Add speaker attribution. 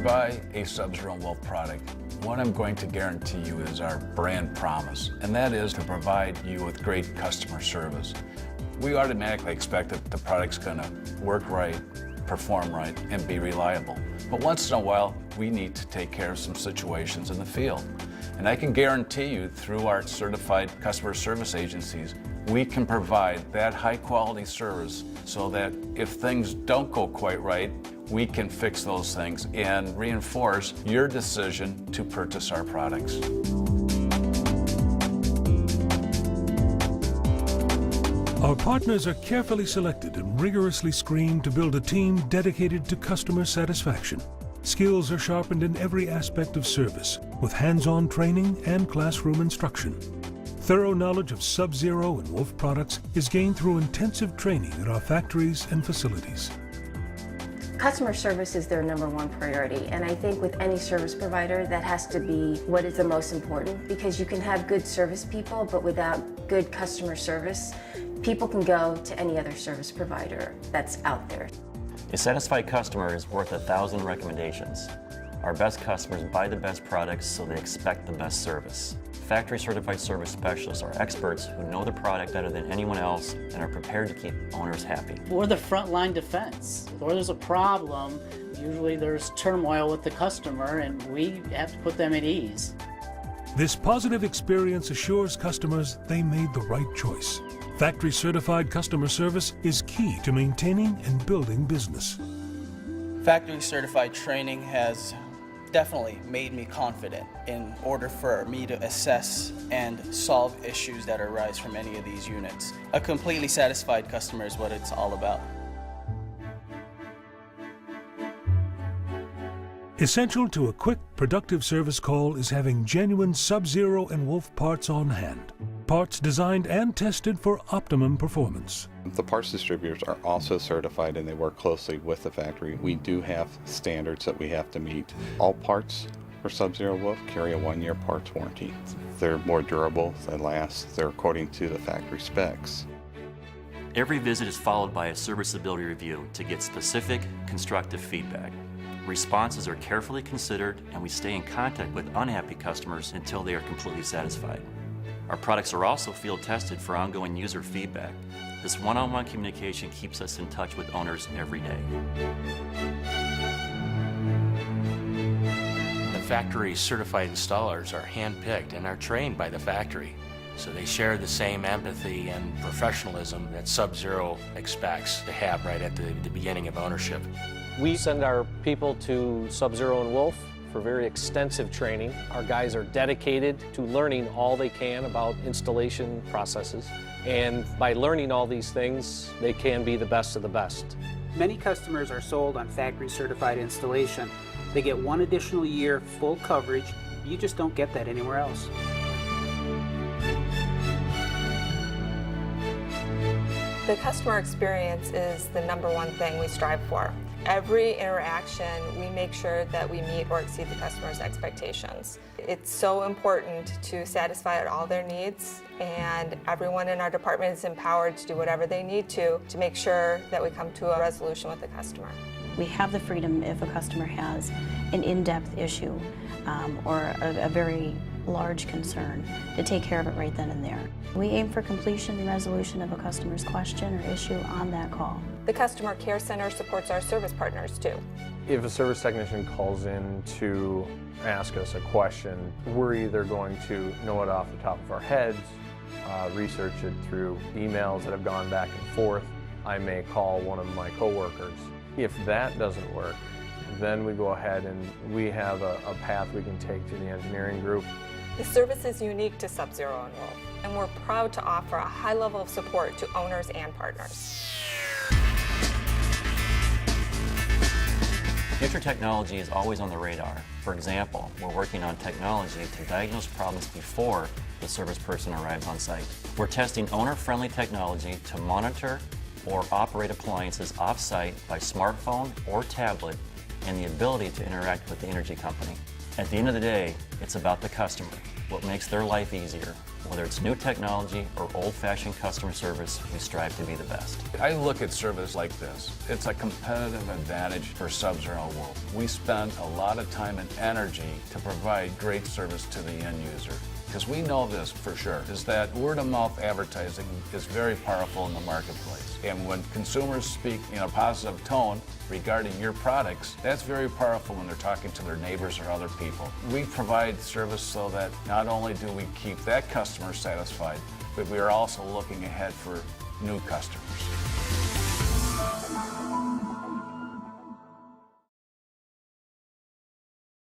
Speaker 1: buy a Sub-Zero and Wolf product, what I'm going to guarantee you is our brand promise, and that is to provide you with great customer service. We automatically expect that the product's going to work right, perform right, and be reliable. But once in a while, we need to take care of some situations in the field. And I can guarantee you, through our certified customer service agencies, we can provide that high quality service so that if things don't go quite right, we can fix those things and reinforce your decision to purchase our products.
Speaker 2: Our partners are carefully selected and rigorously screened to build a team dedicated to customer satisfaction. Skills are sharpened in every aspect of service, with hands-on training and classroom instruction. Thorough knowledge of Sub-Zero and Wolf products is gained through intensive training at our factories and facilities.
Speaker 3: Customer service is their #1 priority, and I think with any service provider that has to be what is the most important, because you can have good service people, but without good customer service, people can go to any other service provider that's out there.
Speaker 4: A satisfied customer is worth 1,000 recommendations. Our best customers buy the best products, so they expect the best service. Factory certified service specialists are experts who know the product better than anyone else and are prepared to keep owners happy.
Speaker 5: We're the frontline defense. Where there's a problem, usually there's turmoil with the customer, and we have to put them at ease.
Speaker 2: This positive experience assures customers they made the right choice. Factory certified customer service is key to maintaining and building business.
Speaker 6: Factory certified training has definitely made me confident in order for me to assess and solve issues that arise from any of these units. A completely satisfied customer is what it's all about.
Speaker 2: Essential to a quick, productive service call is having genuine Sub-Zero and Wolf parts on hand. Parts designed and tested for optimum performance.
Speaker 7: The parts distributors are also certified and they work closely with the factory. We do have standards that we have to meet. All parts for Sub-Zero Wolf carry a 1-year parts warranty. They're more durable, they last, they're according to the factory specs.
Speaker 4: Every visit is followed by a serviceability review to get specific, constructive feedback. Responses are carefully considered, and we stay in contact with unhappy customers until they are completely satisfied. Our products are also field tested for ongoing user feedback. This one-on-one communication keeps us in touch with owners every day.
Speaker 8: The factory certified installers are hand-picked and are trained by the factory, so they share the same empathy and professionalism that Sub-Zero expects to have right at the beginning of ownership.
Speaker 9: We send our people to Sub-Zero and Wolf for very extensive training. Our guys are dedicated to learning all they can about installation processes, and by learning all these things, they can be the best of the best.
Speaker 10: Many customers are sold on factory certified installation. They get 1 additional year full coverage. You just don't get that anywhere else.
Speaker 11: The customer experience is the #1 thing we strive for. Every interaction, we make sure that we meet or exceed the customer's expectations. It's so important to satisfy all their needs, and everyone in our department is empowered to do whatever they need to make sure that we come to a resolution with the customer.
Speaker 12: We have the freedom, if a customer has an in-depth issue or a very large concern, to take care of it right then and there. We aim for completion and resolution of a customer's question or issue on that call.
Speaker 11: The Customer Care Center supports our service partners too.
Speaker 13: If a service technician calls in to ask us a question, we're either going to know it off the top of our heads, research it through emails that have gone back and forth. I may call one of my coworkers. If that doesn't work, then we go ahead and we have a path we can take to the engineering group.
Speaker 11: The service is unique to Sub-Zero and Wolf, and we're proud to offer a high level of support to owners and partners.
Speaker 4: Future technology is always on the radar. For example, we're working on technology to diagnose problems before the service person arrives on site. We're testing owner-friendly technology to monitor or operate appliances off-site by smartphone or tablet, and the ability to interact with the energy company. At the end of the day, it's about the customer, what makes their life easier, Whether it's new technology or old-fashioned customer service, we strive to be the best.
Speaker 1: I look at service like this. It's a competitive advantage for Sub-Zero Wolf. We spend a lot of time and energy to provide great service to the end user. Because we know this for sure, is that word-of-mouth advertising is very powerful in the marketplace. And when consumers speak in a positive tone regarding your products, that's very powerful when they're talking to their neighbors or other people. We provide service so that not only do we keep that customer satisfied, but we are also looking ahead for new customers.